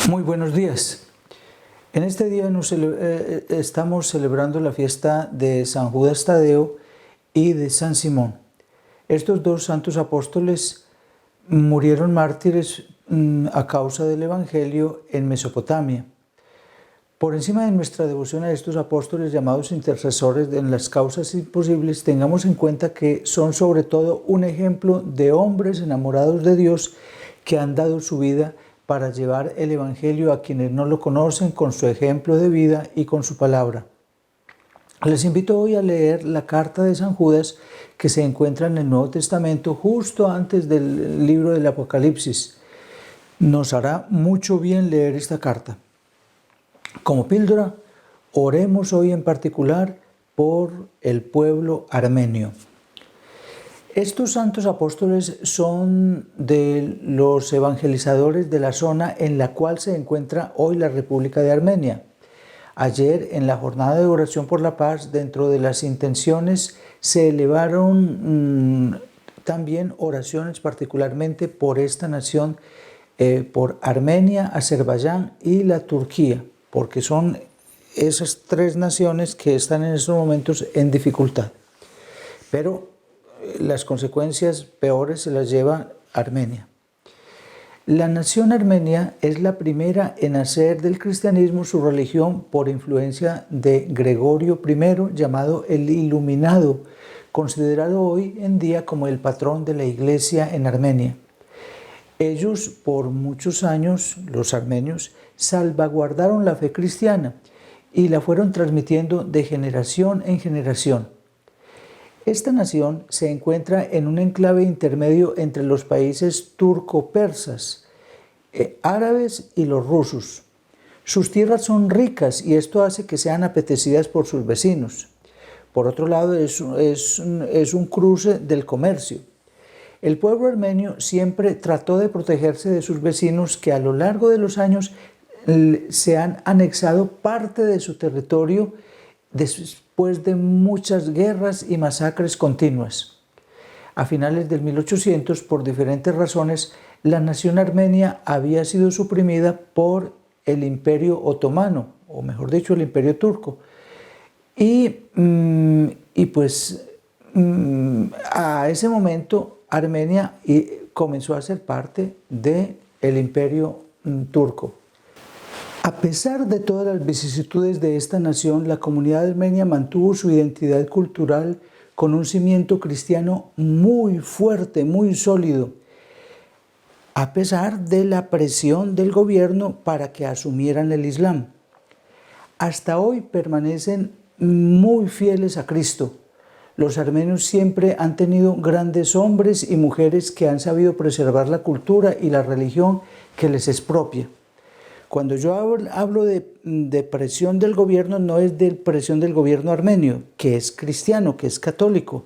Muy buenos días. En este día estamos celebrando la fiesta de San Judas Tadeo y de San Simón. Estos dos santos apóstoles murieron mártires a causa del Evangelio en Mesopotamia. Por encima de nuestra devoción a estos apóstoles llamados intercesores en las causas imposibles, tengamos en cuenta que son sobre todo un ejemplo de hombres enamorados de Dios que han dado su vida para llevar el Evangelio a quienes no lo conocen con su ejemplo de vida y con su palabra. Les invito hoy a leer la carta de San Judas que se encuentra en el Nuevo Testamento justo antes del libro del Apocalipsis. Nos hará mucho bien leer esta carta. Como píldora, oremos hoy en particular por el pueblo armenio. Estos santos apóstoles son de los evangelizadores de la zona en la cual se encuentra hoy la República de Armenia. Ayer, en la jornada de oración por la paz, dentro de las intenciones, se elevaron también oraciones particularmente por esta nación, por Armenia, Azerbaiyán y la Turquía, porque son esas tres naciones que están en estos momentos en dificultad. Pero las consecuencias peores se las lleva Armenia. La nación armenia es la primera en hacer del cristianismo su religión por influencia de Gregorio I, llamado el Iluminado, considerado hoy en día como el patrón de la iglesia en Armenia. Ellos, por muchos años, los armenios, salvaguardaron la fe cristiana y la fueron transmitiendo de generación en generación. Esta nación se encuentra en un enclave intermedio entre los países turco-persas, árabes y los rusos. Sus tierras son ricas y esto hace que sean apetecidas por sus vecinos. Por otro lado, es un cruce del comercio. El pueblo armenio siempre trató de protegerse de sus vecinos que a lo largo de los años se han anexado parte de su territorio después de muchas guerras y masacres continuas. A finales del 1800, por diferentes razones, la nación armenia había sido suprimida por el Imperio Otomano, o mejor dicho, el Imperio Turco. A ese momento Armenia comenzó a ser parte del Imperio Turco. A pesar de todas las vicisitudes de esta nación, la comunidad armenia mantuvo su identidad cultural con un cimiento cristiano muy fuerte, muy sólido, a pesar de la presión del gobierno para que asumieran el Islam. Hasta hoy permanecen muy fieles a Cristo. Los armenios siempre han tenido grandes hombres y mujeres que han sabido preservar la cultura y la religión que les es propia. Cuando yo hablo de presión del gobierno, no es de presión del gobierno armenio, que es cristiano, que es católico,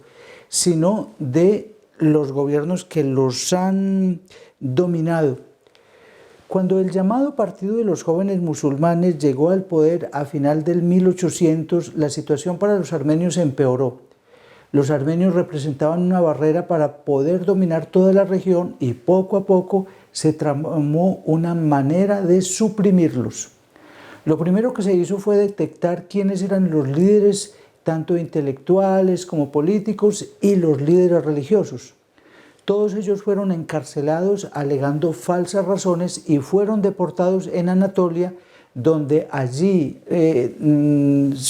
sino de los gobiernos que los han dominado. Cuando el llamado Partido de los Jóvenes Musulmanes llegó al poder a final del 1800, la situación para los armenios empeoró. Los armenios representaban una barrera para poder dominar toda la región y poco a poco se tramó una manera de suprimirlos. Lo primero que se hizo fue detectar quiénes eran los líderes, tanto intelectuales como políticos, y los líderes religiosos. Todos ellos fueron encarcelados alegando falsas razones y fueron deportados en Anatolia, donde allí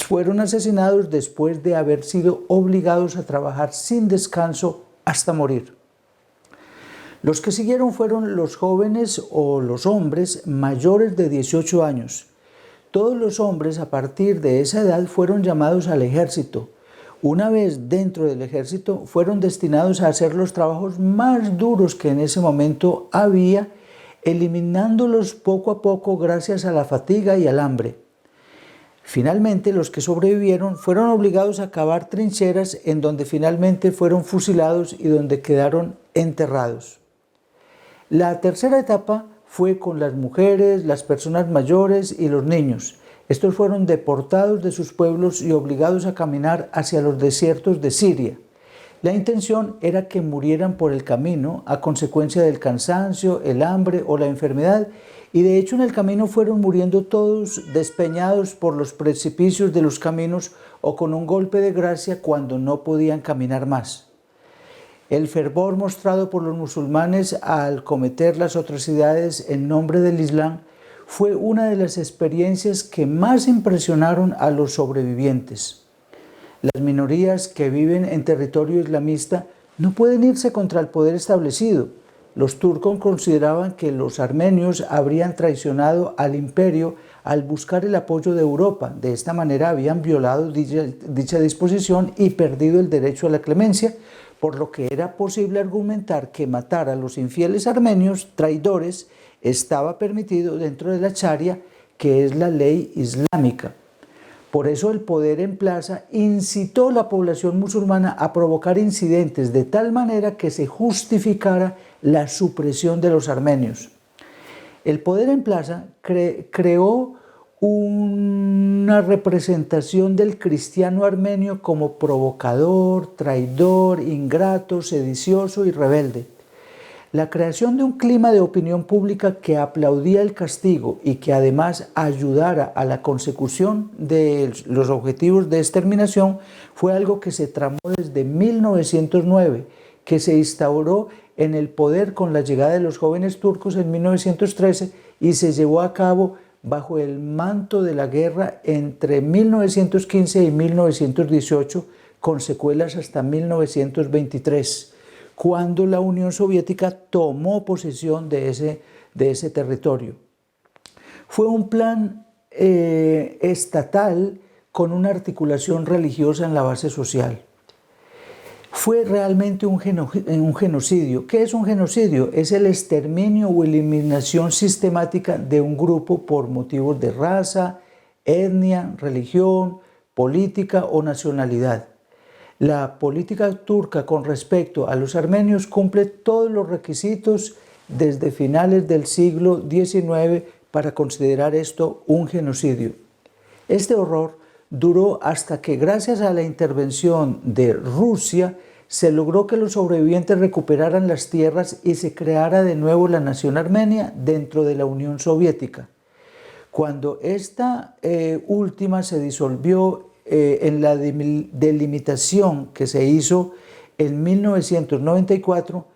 fueron asesinados después de haber sido obligados a trabajar sin descanso hasta morir. Los que siguieron fueron los jóvenes o los hombres mayores de 18 años. Todos los hombres a partir de esa edad fueron llamados al ejército. Una vez dentro del ejército fueron destinados a hacer los trabajos más duros que en ese momento había, eliminándolos poco a poco gracias a la fatiga y al hambre. Finalmente, los que sobrevivieron fueron obligados a cavar trincheras en donde finalmente fueron fusilados y donde quedaron enterrados. La tercera etapa fue con las mujeres, las personas mayores y los niños. Estos fueron deportados de sus pueblos y obligados a caminar hacia los desiertos de Siria. La intención era que murieran por el camino a consecuencia del cansancio, el hambre o la enfermedad, y de hecho en el camino fueron muriendo todos despeñados por los precipicios de los caminos o con un golpe de gracia cuando no podían caminar más. El fervor mostrado por los musulmanes al cometer las atrocidades en nombre del Islam fue una de las experiencias que más impresionaron a los sobrevivientes. Las minorías que viven en territorio islamista no pueden irse contra el poder establecido. Los turcos consideraban que los armenios habrían traicionado al imperio al buscar el apoyo de Europa. De esta manera habían violado dicha disposición y perdido el derecho a la clemencia, por lo que era posible argumentar que matar a los infieles armenios traidores estaba permitido dentro de la Sharia, que es la ley islámica. Por eso el poder en plaza incitó a la población musulmana a provocar incidentes de tal manera que se justificara la supresión de los armenios. El poder en plaza creó una representación del cristiano armenio como provocador, traidor, ingrato, sedicioso y rebelde. La creación de un clima de opinión pública que aplaudía el castigo y que además ayudara a la consecución de los objetivos de exterminación fue algo que se tramó desde 1909, que se instauró en el poder con la llegada de los jóvenes turcos en 1913 y se llevó a cabo bajo el manto de la guerra entre 1915 y 1918, con secuelas hasta 1923. Cuando la Unión Soviética tomó posesión de ese territorio. Fue un plan estatal con una articulación religiosa en la base social. Fue realmente un genocidio. ¿Qué es un genocidio? Es el exterminio o eliminación sistemática de un grupo por motivos de raza, etnia, religión, política o nacionalidad. La política turca con respecto a los armenios cumple todos los requisitos desde finales del siglo XIX para considerar esto un genocidio. Este horror duró hasta que, gracias a la intervención de Rusia, se logró que los sobrevivientes recuperaran las tierras y se creara de nuevo la nación armenia dentro de la Unión Soviética. Cuando esta última se disolvió en la delimitación que se hizo en 1994,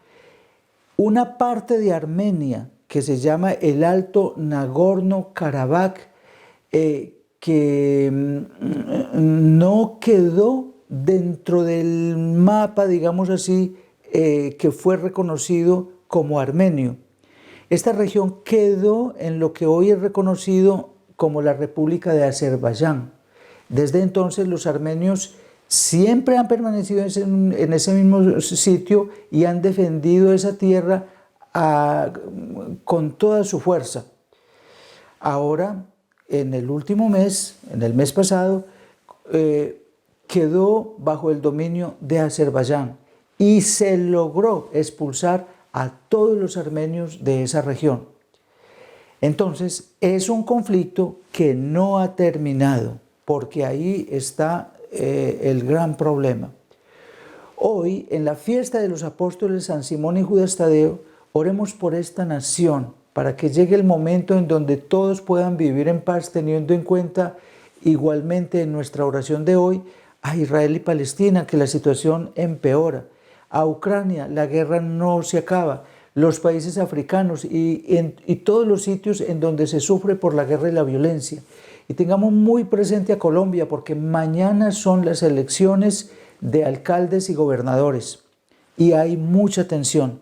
una parte de Armenia que se llama el Alto Nagorno-Karabaj, que no quedó dentro del mapa, digamos así, que fue reconocido como armenio. Esta región quedó en lo que hoy es reconocido como la República de Azerbaiyán. Desde entonces los armenios siempre han permanecido en ese mismo sitio y han defendido esa tierra con toda su fuerza. Ahora, en el último mes, en el mes pasado, quedó bajo el dominio de Azerbaiyán y se logró expulsar a todos los armenios de esa región. Entonces, es un conflicto que no ha terminado, porque ahí está el gran problema. Hoy, en la fiesta de los apóstoles San Simón y Judas Tadeo, oremos por esta nación, para que llegue el momento en donde todos puedan vivir en paz, teniendo en cuenta igualmente en nuestra oración de hoy a Israel y Palestina, que la situación empeora, a Ucrania, la guerra no se acaba, los países africanos y todos los sitios en donde se sufre por la guerra y la violencia. Y tengamos muy presente a Colombia, porque mañana son las elecciones de alcaldes y gobernadores y hay mucha tensión.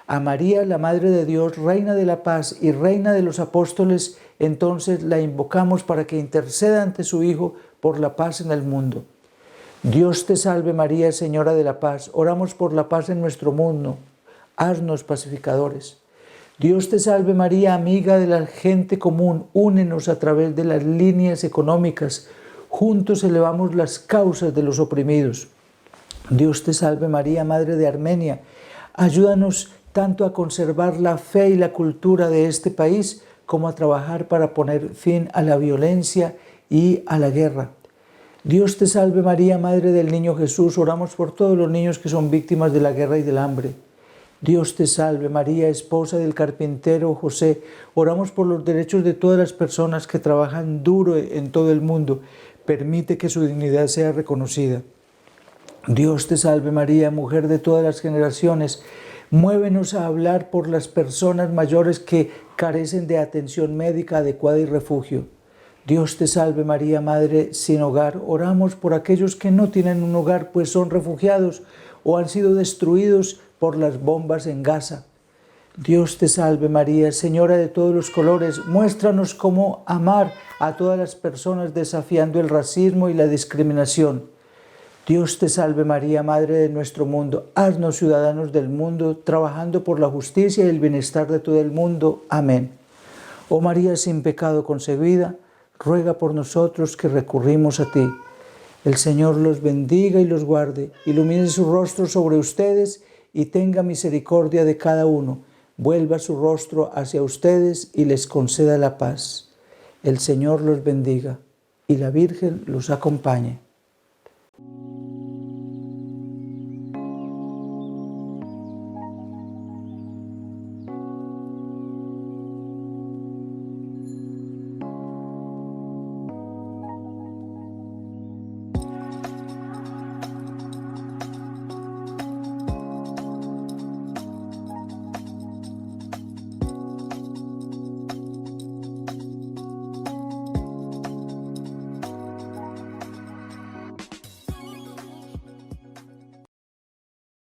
A María, la Madre de Dios, Reina de la Paz y Reina de los Apóstoles, entonces la invocamos para que interceda ante su Hijo por la paz en el mundo. Dios te salve María, Señora de la Paz, oramos por la paz en nuestro mundo, haznos pacificadores. Dios te salve María, amiga de la gente común, únenos a través de las líneas económicas, juntos elevamos las causas de los oprimidos. Dios te salve María, Madre de Armenia, ayúdanos tanto a conservar la fe y la cultura de este país como a trabajar para poner fin a la violencia y a la guerra. Dios te salve María, Madre del Niño Jesús, oramos por todos los niños que son víctimas de la guerra y del hambre. Dios te salve María, esposa del carpintero José, oramos por los derechos de todas las personas que trabajan duro en todo el mundo. Permite que su dignidad sea reconocida. Dios te salve María, mujer de todas las generaciones, muévenos a hablar por las personas mayores que carecen de atención médica adecuada y refugio. Dios te salve María, Madre sin hogar, oramos por aquellos que no tienen un hogar, pues son refugiados o han sido destruidos por las bombas en Gaza. Dios te salve María, Señora de todos los colores, muéstranos cómo amar a todas las personas desafiando el racismo y la discriminación. Dios te salve María, Madre de nuestro mundo, haznos ciudadanos del mundo, trabajando por la justicia y el bienestar de todo el mundo. Amén. Oh María sin pecado concebida, ruega por nosotros que recurrimos a ti. El Señor los bendiga y los guarde, ilumine su rostro sobre ustedes y tenga misericordia de cada uno. Vuelva su rostro hacia ustedes y les conceda la paz. El Señor los bendiga y la Virgen los acompañe.